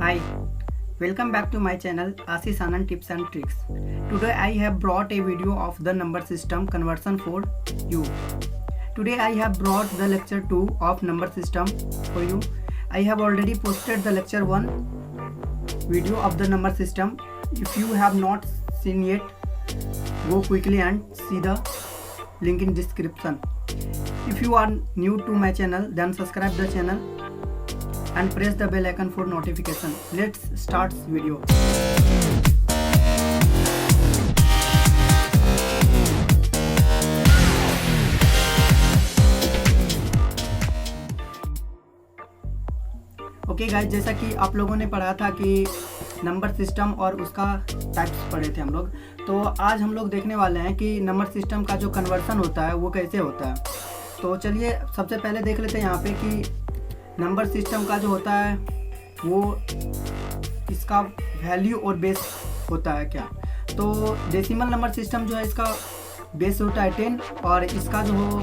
Hi, welcome back to my channel Ashish Anand Tips and Tricks. Today I have brought a video of the number system conversion for you. Today I have brought the lecture 2 of number system for you. I have already posted the lecture 1 video of the number system. If you have not seen yet, go quickly and see the link in description. If you are new to my channel, then subscribe the channel and press the bell icon for notification. Let's start video. Okay guys, जैसा कि आप लोगों ने पढ़ा था कि number system और उसका टाइप्स पढ़े थे हम लोग, तो आज हम लोग देखने वाले हैं कि नंबर सिस्टम का जो कन्वर्सन होता है वो कैसे होता है। तो चलिए सबसे पहले देख लेते हैं यहाँ पे कि नंबर सिस्टम का जो होता है वो इसका वैल्यू और बेस होता है क्या। तो डेसिमल नंबर सिस्टम जो है इसका बेस होता है 10 और इसका जो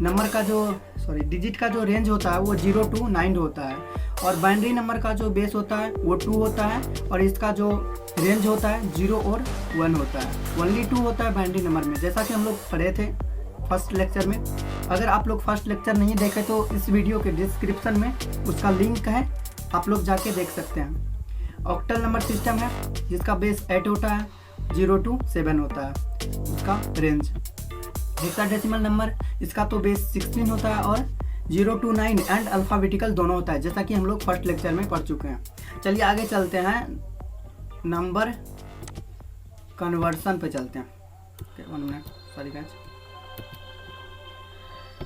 नंबर का जो डिजिट का जो रेंज होता है वो 0 to 9 होता है, और बाइनरी नंबर का जो बेस होता है वो 2 होता है और इसका जो रेंज होता है 0 और 1 होता है। ओनली 2 होता है बाइनरी नंबर में, जैसा कि हम लोग पढ़े थे फर्स्ट लेक्चर में। अगर आप लोग फर्स्ट लेक्चर नहीं देखे तो इस वीडियो के डिस्क्रिप्शन में उसका लिंक है, आप लोग जाके देख सकते हैं। ऑक्टल नंबर सिस्टम है जिसका बेस 8 होता है, 0 to 7 होता है उसका रेंज। हेक्साडेसिमल नंबर इसका तो बेस 16 होता है और 0 to 9 एंड अल्फ़ाबेटिकल दोनों होता है, जैसा कि हम लोग फर्स्ट लेक्चर में पढ़ चुके हैं। चलिए आगे चलते हैं, नंबर कन्वर्सन पे चलते हैं। ओके 1 मिनट, सॉरी गाइस,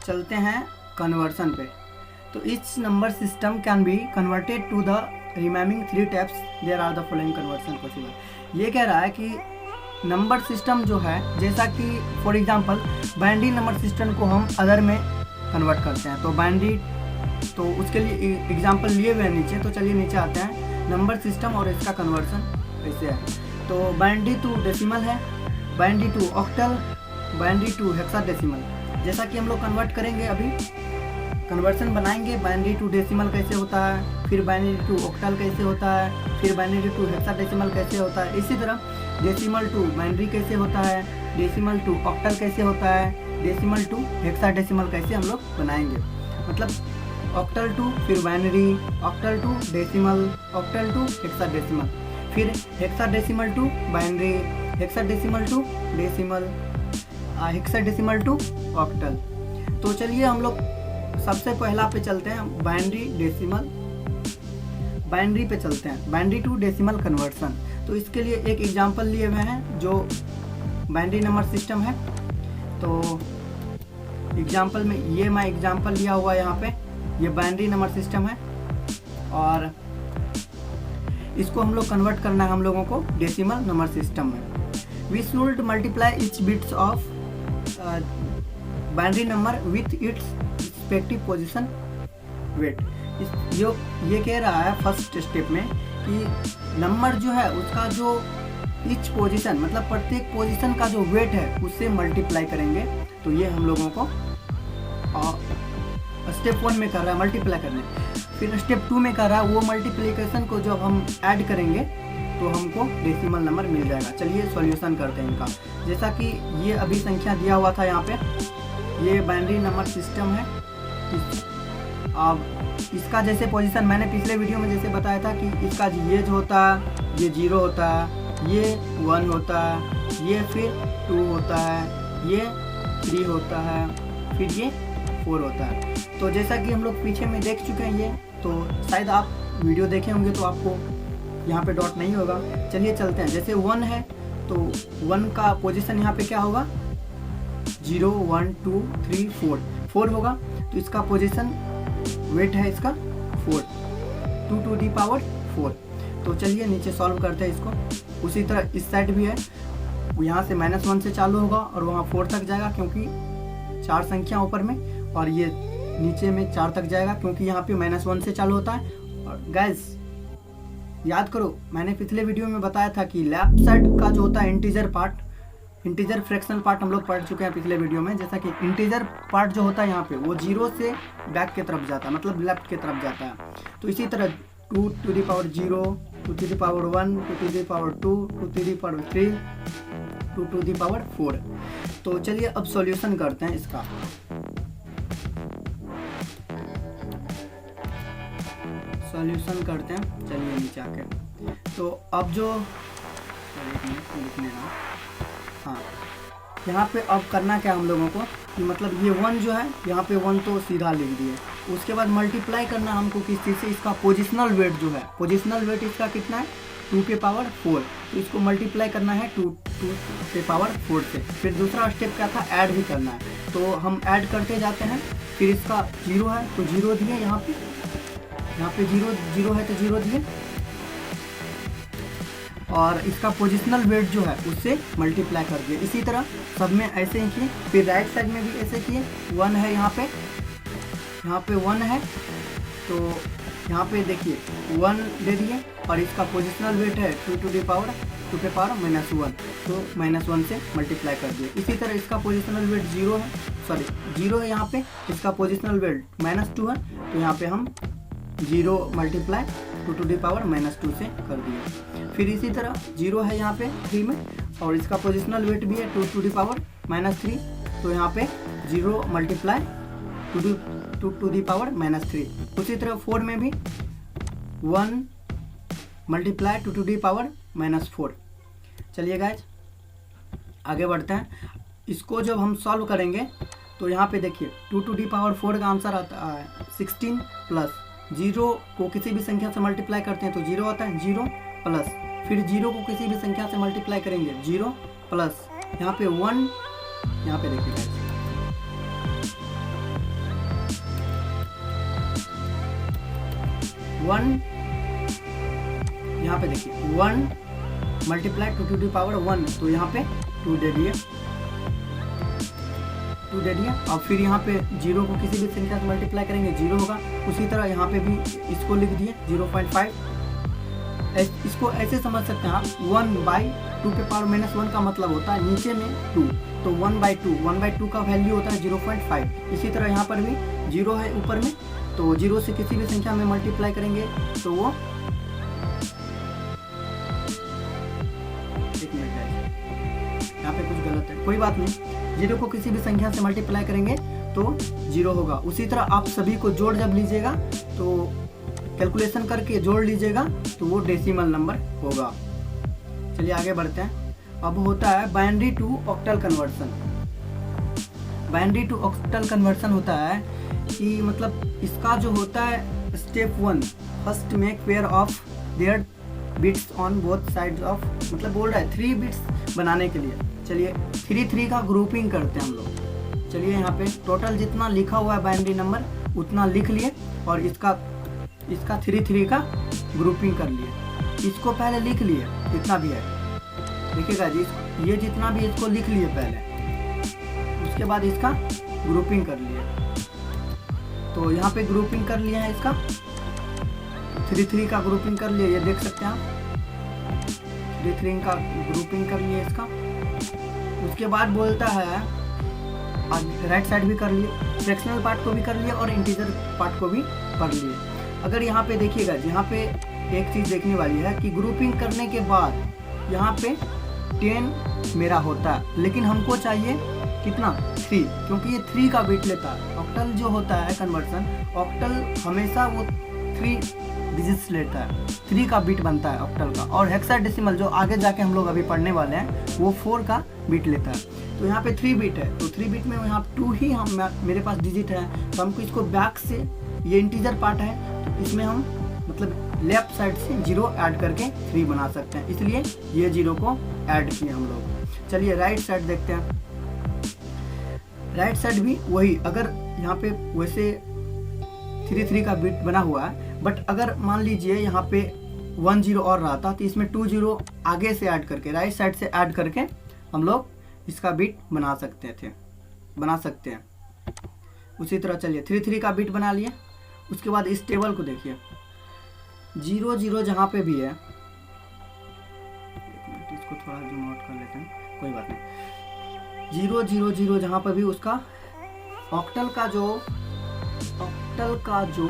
चलते हैं कन्वर्सन पे। तो each number system can be converted to the remaining 3 types, there are the following conversion possible. ये कह रहा है कि नंबर सिस्टम जो है, जैसा कि for example binary number system को हम अदर में कन्वर्ट करते हैं, तो बाइनरी, तो उसके लिए एग्जांपल लिए हुए हैं नीचे। तो चलिए नीचे आते हैं, नंबर सिस्टम और इसका कन्वर्सन कैसे है। तो बाइनरी टू डेसिमल है, binary to octal, binary to hexadecimal. जैसा कि हम लोग कन्वर्ट करेंगे, अभी कन्वर्सन बनाएंगे। बाइनरी टू डेसिमल कैसे होता है, फिर बाइनरी टू ऑक्टल कैसे होता है, फिर बाइनरी टू हेक्साडेसिमल कैसे होता है। इसी तरह डेसिमल टू बाइनरी कैसे होता है, डेसिमल टू ऑक्टल कैसे होता है, डेसिमल टू हेक्साडेसिमल कैसे हम लोग बनाएंगे। मतलब ऑक्टल टू फिर binary, octal to decimal, octal to hexadecimal, फिर hexadecimal to binary, hexadecimal to decimal, hexadecimal to octal. तो चलिए हम लोग सबसे पहला पे चलते हैं, बाइनरी डेसिमल, बाइनरी पे चलते हैं, बाइनरी टू डेसिमल कन्वर्सन। तो इसके लिए एक एग्जांपल लिए हुए हैं जो बाइनरी नंबर सिस्टम है। तो एग्जांपल में ये मैं एग्जांपल लिया हुआ यहाँ पे, ये बाइनरी नंबर सिस्टम है और इसको हम लोग कन्वर्ट करना है हम लोगों को डेसिमल नंबर सिस्टम में। We should multiply each bits of binary number with its respective position weight. ये कह रहा है फर्स्ट स्टेप में कि नंबर जो है उसका जो इच पोजीशन, मतलब प्रत्येक पोजीशन का जो वेट है उससे मल्टीप्लाई करेंगे। तो ये हम लोगों को स्टेप 1 में कर रहा है मल्टीप्लाई करने, फिर स्टेप 2 में कर रहा है वो मल्टीप्लिकेशन को जब हम ऐड करेंगे तो हमको डेसिमल नंबर मिल जाएगा। चलिए सॉल्यूशन करते हैं इनका। जैसा कि ये अभी संख्या दिया हुआ था यहाँ पे, ये बाइनरी नंबर सिस्टम है। अब इसका जैसे पोजीशन मैंने पिछले वीडियो में जैसे बताया था कि इसका ये जो होता है ये 0 होता है, ये 1 होता है, ये फिर 2 होता है, ये 3 होता है, फिर ये 4 होता है। तो जैसा कि हम लोग पीछे में देख चुके हैं ये, तो शायद आप वीडियो देखे होंगे तो आपको यहाँ पे डॉट नहीं होगा। चलिए चलते हैं, जैसे 1 है तो 1 का पोजीशन यहाँ पे क्या होगा, 0 1 2 3 4 होगा। तो इसका पोजीशन वेट है इसका 4, 2 to the power 4। तो चलिए नीचे सॉल्व करते हैं इसको। उसी तरह इस साइड भी है, यहाँ से -1 से चालू होगा और वहाँ 4 तक जाएगा क्योंकि 4 संख्या ऊपर में, और ये नीचे में 4 तक जाएगा क्योंकि यहाँ पे -1 से चालू होता है। और गाइस याद करो, मैंने पिछले वीडियो में बताया था कि लेफ्ट साइड का जो होता है integer part, integer fractional part हम लोग पढ़ चुके हैं पिछले वीडियो में। जैसा कि इंटीजर पार्ट जो होता है यहाँ पे वो 0 से बैक की तरफ जाता है, मतलब लेफ्ट की तरफ जाता है। तो इसी तरह 2 to the power 0, 2 to the power 1, 2 to the power 2, 2 to the power 3, 2 to the power 4। तो चलिए अब सॉल्यूशन करते हैं इसका। सॉल्यूशन करते हैं, चलिए नीचे आके। तो अब जो लिखने ना, हाँ यहाँ पे अब करना क्या हम लोगों को कि मतलब ये 1 जो है यहाँ पे 1 तो सीधा लिख दिए, उसके बाद मल्टीप्लाई करना हमको किस चीज़ से, इसका पोजिशनल वेट जो है, पोजिशनल वेट इसका कितना है 2 के पावर 4, तो इसको मल्टीप्लाई करना है 2 के पावर 4 से। फिर दूसरा स्टेप क्या था, ऐड भी करना है, तो हम ऐड करते जाते हैं। फिर इसका 0 है तो 0 दिए, यहाँ पे 0 है तो 0 दिए, और इसका पोजिशनल वेट जो है उससे मल्टीप्लाई कर दिए। इसी तरह सब में ऐसे ही किए। फिर राइट साइड में भी ऐसे किए, 1 है यहाँ पे 1 है, तो यहाँ पे देखिए 1 दे दिए, और इसका पोजिशनल वेट है 2 के पावर -1, तो -1 से मल्टीप्लाई कर दिए। इसी तरह इसका पोजिशनल वेट 0 है यहाँ पे, इसका पोजिशनल वेट -2 है, तो यहाँ पे हम 0 मल्टीप्लाई 2 के पावर -2 से कर दिए। फिर इसी तरह 0 है यहाँ पे 3 में, और इसका पोजिशनल वेट भी है 2 के पावर -3, तो यहाँ पे 0 मल्टीप्लाई 2 के पावर -3। उसी तरह 4 में भी 1 मल्टीप्लाई 2 के पावर -4। चलिए गाइज आगे बढ़ते हैं। इसको जब हम सॉल्व करेंगे तो यहाँ पे देखिए 2 के पावर 4 का आंसर आता है 16, प्लस 0 को किसी भी संख्या से मल्टीप्लाई करते हैं तो 0 आता है, 0 प्लस फिर 0 को किसी भी संख्या से मल्टीप्लाई करेंगे 0 प्लस यहाँ पे 1, यहाँ पे देखिए 1, यहाँ पे देखिए 1 मल्टीप्लाई 2 के पावर 1, तो यहाँ पे 2 दे दिए। और फिर यहाँ पे 0 को किसी भी संख्या से मल्टीप्लाई करेंगे 0 होगा। उसी तरह यहाँ पे भी इसको लिख दिए 0.5। इसको ऐसे समझ सकते हैं आप, 1/2 के पावर -1 का मतलब होता है नीचे में 2, तो 1/2 का वैल्यू होता है 0.5। इसी तरह यहाँ पर भी 0 है ऊपर में, तो 0 से किसी भी संख्या में मल्टीप्लाई करेंगे तो वो, एक मिनट है यहाँ पे कुछ गलत है, कोई बात नहीं, 0 को किसी भी संख्या से मल्टीप्लाई करेंगे तो 0 होगा। उसी तरह आप सभी को जोड़ जब लीजिएगा तो कैलकुलेशन करके जोड़ लीजिएगा तो वो डेसिमल नंबर होगा। चलिए आगे बढ़ते हैं। अब होता है binary to octal conversion. Binary to octal conversion होता है कि मतलब इसका जो होता है step 1, first make pair of their bits on both sides of, मतलब बोल रहा है 3 बिट्स बनाने के लिए। चलिए 3 का ग्रुपिंग करते हैं हम लोग। चलिए यहाँ पे टोटल जितना लिखा हुआ है बाइनरी नंबर उतना लिख लिए, और इसका 3 का ग्रुपिंग कर लिए। इसको पहले लिख लिए जितना भी है, देखिएगा जी, ये जितना भी इसको लिख लिए पहले, उसके बाद इसका ग्रुपिंग कर लिए। तो यहाँ पे ग्रुपिंग कर लिया है, इसका 3 का ग्रुपिंग कर लिए, ये देख सकते हैं आप, 3 का ग्रुपिंग कर लिए इसका। उसके बाद बोलता है राइट साइड भी कर लिए, फ्रैक्शनल पार्ट को भी कर लिए और इंटीजर पार्ट को भी कर लिए। अगर यहाँ पे देखिएगा, यहाँ पे एक चीज़ देखने वाली है कि ग्रुपिंग करने के बाद यहाँ पे 10 मेरा होता है, लेकिन हमको चाहिए कितना 3, क्योंकि ये 3 का बिट लेता है। ऑक्टल जो होता है कन्वर्सन, ऑक्टल हमेशा वो 3 डिजिट्स लेता है, 3 का बिट बनता है ऑक्टल का। और हेक्साडेसिमल जो आगे जाके हम लोग अभी पढ़ने वाले हैं वो 4 का बिट लेता है। तो यहाँ पे 3 बिट है, तो 3 बिट में यहाँ 2 ही मेरे पास डिजिट है, तो हमको इसको बैक से, ये इंटीजर पार्ट है तो इसमें हम मतलब लेफ्ट साइड से 0 ऐड करके 3 बना सकते हैं, इसलिए ये 0 को ऐड किए हम लोग। चलिए राइट साइड देखते हैं। राइट साइड भी वही, अगर यहाँ पे वैसे 3 का बिट बना हुआ है, बट अगर मान लीजिए यहाँ पे 1 0 और रहा था तो इसमें 2 0 आगे से ऐड करके, राइट साइड से ऐड करके हम लोग इसका बिट बना सकते हैं। उसी तरह चलिए 3 का बिट बना लिए। उसके बाद इस टेबल को देखिए, 0 0 जहाँ पे भी है, इसको थोड़ा जूम आउट कर लेते हैं, कोई बात नहीं। 0 0 0 जहाँ पर भी उसका ऑक्टल का जो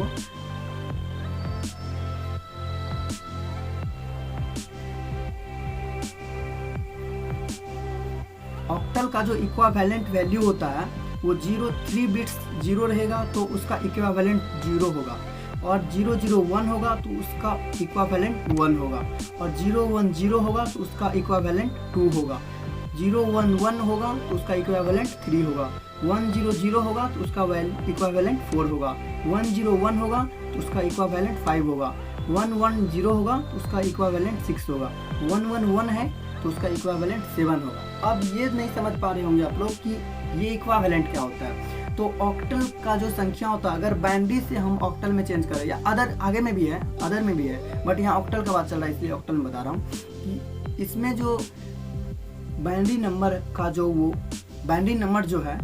ऑक्टल का जो इक्वावेलेंट वैल्यू होता है वो 3 बिट्स 0 रहेगा तो उसका इक्वावेलेंट 0 होगा, और 001 होगा तो उसका इक्वावेलेंट 1 होगा, और 010 होगा तो उसका इक्वावेलेंट 2 होगा, 011 होगा तो उसका इक्वावेलेंट 3 होगा, 100 होगा तो उसका इक्वावेलेंट 4 होगा, 101 होगा तो उसका इक्वावेलेंट 5 होगा, 110 होगा तो उसका इक्वावेलेंट 6 होगा, 111 है तो उसका इक्वावेलेंट 7 होगा। अब ये नहीं समझ पा रहे होंगे आप लोग कि ये इक्वावेलेंट क्या होता है। तो ऑक्टल का जो संख्या होता है अगर बाइनरी से हम ऑक्टल में चेंज करें, या अदर आगे में भी है, अदर में भी है, बट यहाँ ऑक्टल का बात चल रहा है इसलिए ऑक्टल में बता रहा हूँ कि इसमें जो बाइनरी नंबर का जो वो बाइनरी नंबर जो है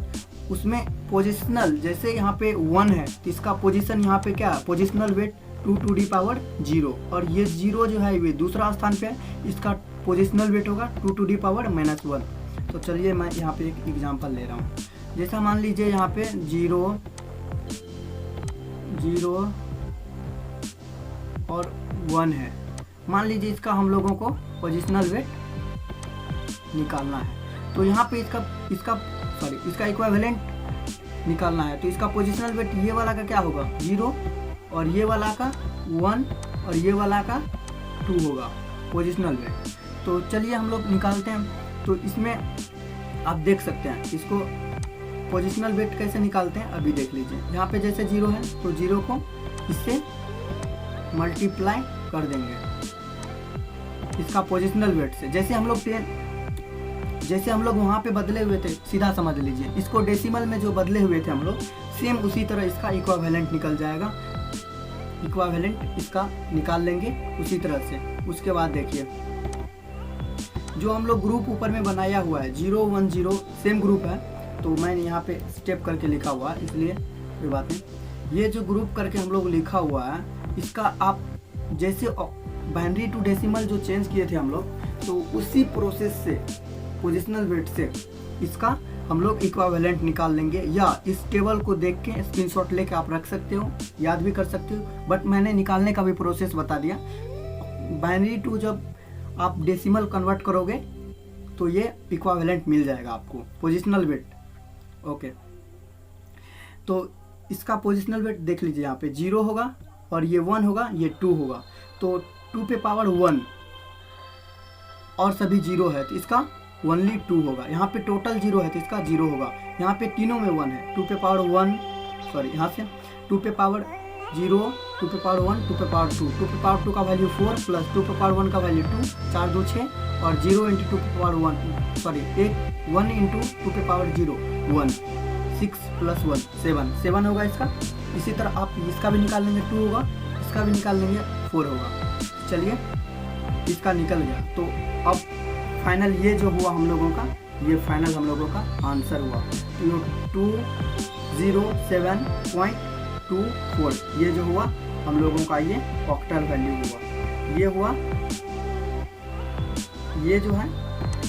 उसमें पोजिशनल, जैसे यहाँ पे 1 है तो इसका पोजीशन यहाँ पे क्या है, positional wait 2 to the power 0, और ये 0 जो है ये दूसरा स्थान पे है, इसका पोजिशनल वेट होगा 2 to the power -1। तो चलिए मैं यहाँ पे एक एग्जांपल ले रहा हूँ। जैसा मान लीजिए यहाँ पे 0 0 और 1 है, मान लीजिए इसका हम लोगों को पोजिशनल वेट निकालना है, तो यहाँ पे इसका इक्विवेलेंट निकालना है, तो इसका पोजिशनल वेट ये वाला का क्या होगा 0, और ये वाला का 1, और ये वाला का 2 होगा पोजिशनल वेट। तो चलिए हम लोग निकालते हैं। तो इसमें आप देख सकते हैं इसको पोजिशनल वेट कैसे निकालते हैं, अभी देख लीजिए। यहाँ पे जैसे 0 है तो 0 को इससे मल्टीप्लाई कर देंगे इसका पोजिशनल वेट से। जैसे हम लोग वहाँ पे बदले हुए थे, सीधा समझ लीजिए, इसको डेसिमल में जो बदले हुए थे हम लोग, सेम उसी तरह इसका इक्विवेलेंट निकल जाएगा, इक्विवेलेंट इसका निकाल लेंगे उसी तरह से। उसके बाद देखिए जो हम लोग ग्रुप ऊपर में बनाया हुआ है 010 सेम ग्रुप है, तो मैंने यहाँ पे स्टेप करके लिखा हुआ है इसलिए कोई बात नहीं। ये जो ग्रुप करके हम लोग लिखा हुआ है इसका आप जैसे बाइनरी टू डेसिमल जो चेंज किए थे हम लोग, तो उसी प्रोसेस से पोजिशनल वेट से इसका हम लोग इक्विवेलेंट निकाल लेंगे, या इस टेबल को देख के स्क्रीनशॉट लेके आप रख सकते हो, याद भी कर सकते हो, बट मैंने निकालने का भी प्रोसेस बता दिया। बाइनरी टू जब आप डेसिमल कन्वर्ट करोगे तो ये इक्विवेलेंट मिल जाएगा आपको पोजिशनल वेट। ओके, तो इसका पोजिशनल वेट देख लीजिए, यहाँ पे 0 होगा और ये 1 होगा, ये 2 होगा, तो 2 पे पावर 1 और सभी 0 है तो इसका ओनली 2 होगा। यहाँ पे टोटल 0 है तो इसका 0 होगा। यहाँ पे तीनों में 1 है, 2 पे पावर 1, सॉरी यहाँ से 2 पे पावर 0, 2 पे पावर 1, 2 पे पावर 2, 2 पे पावर 2 का वैल्यू 4 प्लस 2 पे पावर 1 का वैल्यू 2, 4 2 6, और 0 इंटू 2 पे पावर 1, सॉरी 1 इंटू 2 पे पावर 0 1, 6 प्लस 1 7 होगा इसका। इसी तरह आप इसका भी निकाल लेंगे 2 होगा, इसका भी निकाल लेंगे 4 होगा। चलिए इसका निकल गया। तो अब फाइनल ये जो हुआ हम लोगों का, ये फाइनल हम लोगों का आंसर हुआ 207.24। ये जो हुआ हम लोगों का ये ऑक्टल वैल्यू हुआ। ये हुआ, ये जो है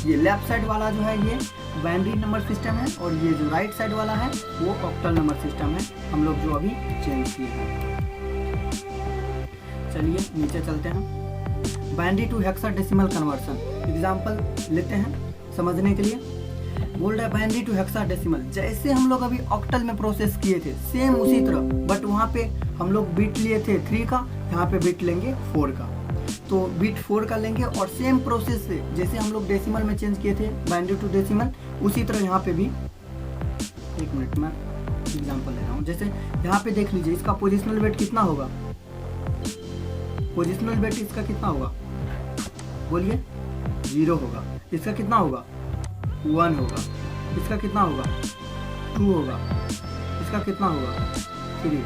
ये लेफ्ट साइड वाला जो है ये बाइनरी नंबर सिस्टम है, और ये जो राइट साइड वाला है वो ऑक्टल नंबर सिस्टम है हम लोग जो अभी चेंज किए हैं। चलिए नीचे चलते हैं। Binary to hexadecimal conversion example लेते हैं समझने के लिए। बोल रहा है बाइनरी टू हेक्साडेसिमल, जैसे हम लोग अभी ऑक्टल में प्रोसेस किए थे सेम उसी तरह, बट वहाँ पे हम लोग बिट लिए थे 3 का, यहाँ पे बिट लेंगे 4 का, तो बिट 4 का लेंगे, और सेम प्रोसेस से जैसे हम लोग डेसिमल में चेंज किए थे बाइनरी टू डेसिमल, उसी तरह यहाँ पे भी। एक मिनट में एग्जांपल ले रहा हूँ। जैसे यहाँ पे देख लीजिए इसका पोजिशनल वेट कितना होगा, पोजिशनल वेट इसका कितना होगा बोलिए, 0 होगा। इसका कितना होगा 1 होगा। इसका कितना होगा 2 होगा। इसका कितना होगा 3।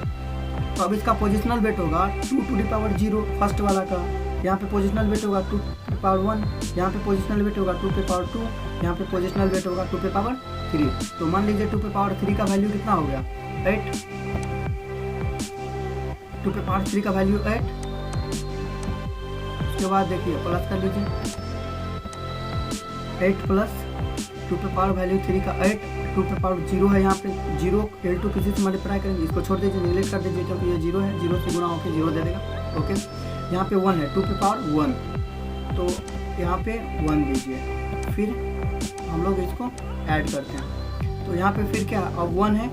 तो अब इसका पोजिशनल वेट होगा 2 to the power 0 फर्स्ट वाला का, यहाँ पे पोजिशनल वेट होगा 2 to the power 1, यहाँ पे पोजिशनल वेट होगा 2 पे पावर 2, यहाँ पे पोजिशनल वेट होगा 2 पे पावर 3। तो मान लीजिए 2 पे पावर 3 का वैल्यू कितना हो गया 8, 2 पे पावर 3 का वैल्यू 8। उसके बाद देखिए प्लस कर लीजिए 8 प्लस 2 पे पावर वैल्यू 3 का 8, 2 पे पावर 0 है, यहाँ पे 0 L2 किसी से मल्टीप्लाई करेंगे, इसको छोड़ दीजिए, निगलेक्ट कर दीजिए क्योंकि ये 0 है, 0 से गुणा होकर 0 दे देगा। ओके, यहाँ पे 1 है, 2 पे पावर 1, तो यहाँ पे 1 दीजिए। फिर हम लोग इसको ऐड करते हैं। तो यहाँ पे फिर क्या, अब 1 है,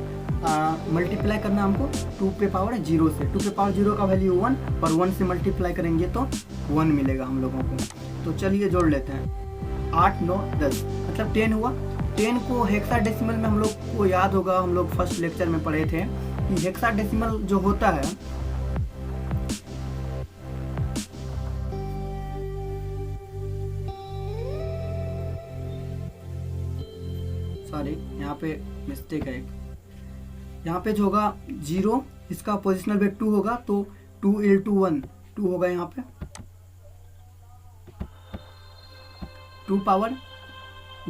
मल्टीप्लाई करना हमको 2 पे पावर 0 से, 2 पे पावर 0 का वैल्यू 1 और 1 से मल्टीप्लाई करेंगे तो 1 मिलेगा हम लोगों को। तो चलिए जोड़ लेते हैं, 8 9 10 मतलब 10 हुआ। 10 को हेक्साडेसिमल में हम लोग को याद होगा, हम लोग फर्स्ट लेक्चर में पढ़े थे कि हेक्साडेसिमल जो होता है, सॉरी यहाँ पे मिस्टेक है, यहाँ पे जो होगा 0, इसका पोजिशनल वेट 2 होगा तो 2 × 1 2 होगा, यहाँ पे 2 पावर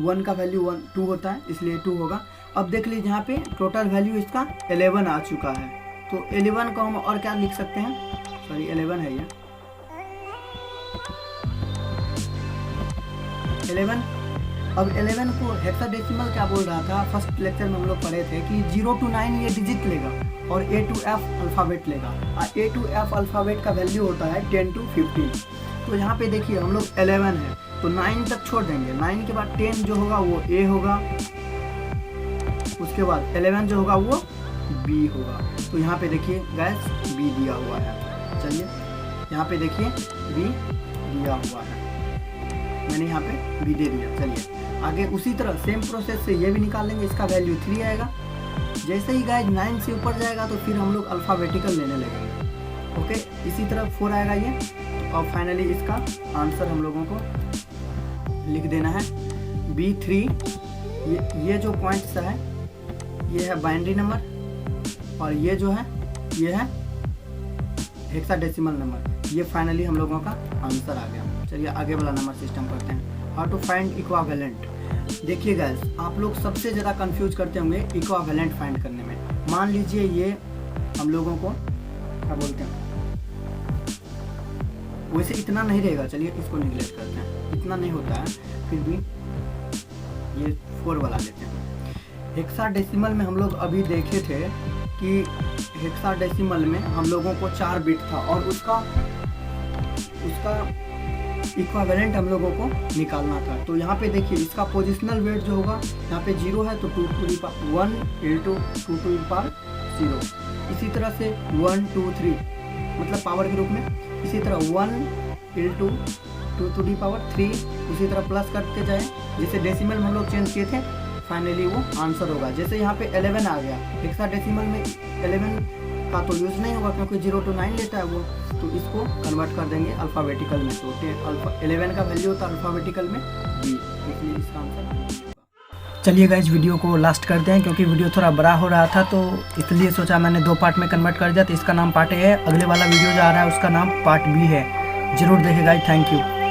1 का वैल्यू 2 होता है इसलिए 2 होगा। अब देख लीजिए यहाँ पे टोटल वैल्यू इसका 11 आ चुका है। तो 11 को हम और क्या लिख सकते हैं, सॉरी 11 है ये 11। अब 11 को हेक्साडेसिमल क्या बोल रहा था, फर्स्ट लेक्चर में हम लोग पढ़े थे कि 0 to 9 ये डिजिट लेगा और A to F अल्फ़ाबेट लेगा। A to F अल्फ़ाबेट का वैल्यू होता है 10 to 15। तो यहाँ पे देखिए हम लोग 11 है तो 9 तक छोड़ देंगे, 9 के बाद 10 जो होगा वो A होगा, उसके बाद 11 जो होगा वो B होगा। तो यहाँ पे देखिए गैस B दिया हुआ है, चलिए यहाँ पे देखिए B दिया हुआ है, मैंने यहाँ पे B दे दिया। चलिए आगे उसी तरह सेम प्रोसेस से ये भी निकाल लेंगे, इसका वैल्यू 3 आएगा। जैसे ही गाइस 9 से ऊपर जाएगा तो फिर हम लोग अल्फ़ाबेटिकल लेने लगेंगे, ओके। इसी तरह 4 आएगा ये, और फाइनली इसका आंसर हम लोगों को लिख देना है B3। ये जो पॉइंट्स है ये है बाइनरी नंबर और ये जो है ये है हेक्साडेसिमल नंबर। ये फाइनली हम लोगों का आंसर आ गया। चलिए आगे वाला नंबर सिस्टम करते हैं, हाउ टू फाइंड इक्विवेलेंट। देखिए गाइस आप लोग सबसे ज़्यादा कंफ्यूज करते होंगे इक्विवेलेंट फाइंड करने में। मान लीजिए ये हम लोगों को क्या बोलते हैं, वैसे इतना नहीं रहेगा, चलिए इसको निगलेक्ट करते हैं, इतना नहीं होता है, फिर भी ये 4 वाला लेते हैं। हेक्साडेसिमल में हम लोग अभी देखे थे कि हेक्साडेसिमल में हम लोगों को 4 बिट था और उसका इक्विवेलेंट हम लोगों को निकालना था। तो यहाँ पे देखिए इसका पोजिशनल वेट जो होगा यहाँ पे 0 है तो 2 to the power 1 × 2 to the power 0। इसी तरह से 1 2 3 मतलब पावर के रूप में, इसी तरह 1 × 2 to the power 3, उसी तरह प्लस करते जाए। जैसे डेसिमल में हम लोग चेंज किए थे, फाइनली वो आंसर होगा। जैसे यहाँ पे 11 आ गया, हेक्साडेसिमल में 11 का तो यूज़ नहीं होगा क्योंकि 0 to 9 लेता है वो, तो इसको कन्वर्ट कर देंगे अल्फ़ाबेटिकल में। तो 11 का वैल्यू होता है अल्फ़ाबेटिकल में B, इसलिए इसका आंसर होगा। चलिए गाइस वीडियो को लास्ट करते हैं क्योंकि वीडियो थोड़ा बड़ा हो रहा था, तो इसलिए सोचा मैंने 2 पार्ट में कन्वर्ट कर दिया। तो इसका नाम पार्ट A है, अगले वाला वीडियो जो आ रहा है उसका नाम पार्ट B है, ज़रूर देखें गाइस। Thank you.